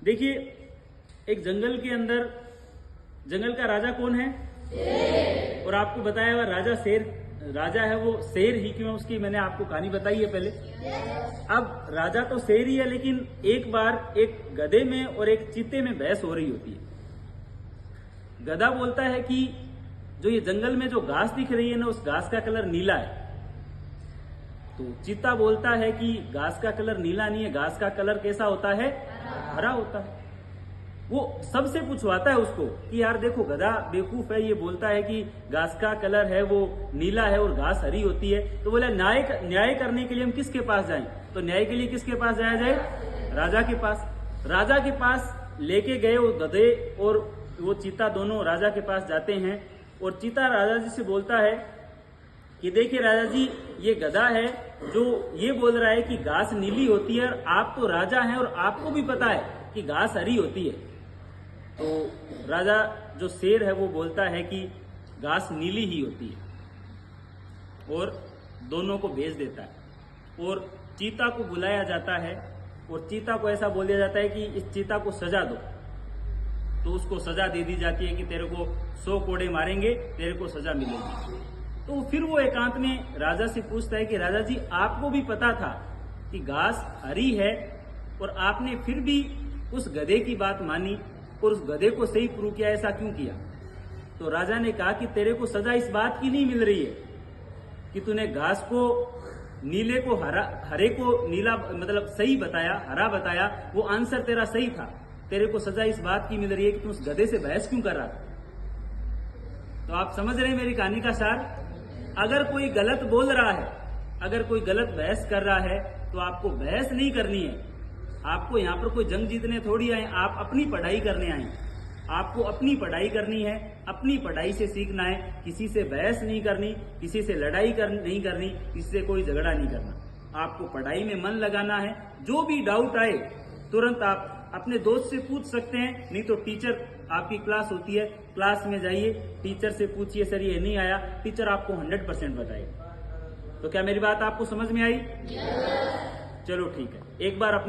देखिए, एक जंगल के अंदर जंगल का राजा कौन है? शेर। और आपको बताया हुआ राजा है वो शेर ही क्यों? उसकी मैंने आपको कहानी बताई है पहले। अब राजा तो शेर ही है, लेकिन एक बार एक गधे में और एक चीते में बहस हो रही होती है। गधा बोलता है कि जो ये जंगल में जो घास दिख रही है ना, उस घास का कलर नीला है। तो चीता बोलता है कि घास का कलर नीला नहीं है, घास का कलर कैसा होता है? हरा होता है। वो सबसे पूछवाता है उसको कि यार देखो, गधा बेवकूफ है, ये बोलता है कि घास का कलर है वो नीला है और घास हरी होती है। तो बोला न्याय करने के लिए हम किसके पास जाएं? तो न्याय के लिए किसके पास जाया जाए? राजा के पास। राजा के पास लेके गए वो गधे और वो चीता, दोनों राजा के पास जाते हैं। और चीता राजा जी से बोलता है कि देखिए राजा जी, ये गधा है जो ये बोल रहा है कि घास नीली होती है, और आप तो राजा हैं और आपको भी पता है कि घास हरी होती है। तो राजा जो शेर है वो बोलता है कि घास नीली ही होती है, और दोनों को भेज देता है। और चीता को बुलाया जाता है और चीता को ऐसा बोल दिया जाता है कि इस चीता को सजा दो। तो उसको सजा दे दी जाती है कि तेरे को 100 कोड़े मारेंगे, तेरे को सजा मिलेगी। तो फिर वो एकांत में राजा से पूछता है कि राजा जी, आपको भी पता था कि घास हरी है और आपने फिर भी उस गधे की बात मानी और उस गधे को सही प्रूव किया, ऐसा क्यों किया? तो राजा ने कहा कि तेरे को सजा इस बात की नहीं मिल रही है कि तूने घास को नीले को हरे को नीला मतलब सही बताया, हरा बताया, वो आंसर तेरा सही था। तेरे को सजा इस बात की मिल रही है कि तू उस गधे से बहस क्यों कर रहा था। तो आप समझ रहे हैं मेरी कहानी का सार? अगर कोई गलत बोल रहा है, अगर कोई गलत बहस कर रहा है, तो आपको बहस नहीं करनी है। आपको यहाँ पर कोई जंग जीतने थोड़ी आए, आप अपनी पढ़ाई करने आए। आपको अपनी पढ़ाई करनी है, अपनी पढ़ाई से सीखना है। किसी से बहस नहीं करनी, किसी से लड़ाई नहीं करनी, किसी से कोई झगड़ा नहीं करना। आपको पढ़ाई में मन लगाना है। जो भी डाउट आए तुरंत आप अपने दोस्त से पूछ सकते हैं, नहीं तो टीचर, आपकी क्लास होती है, क्लास में जाइए, टीचर से पूछिए सर ये नहीं आया, टीचर आपको 100% बताएगा। तो क्या मेरी बात आपको समझ में आई? चलो ठीक है, एक बार अपने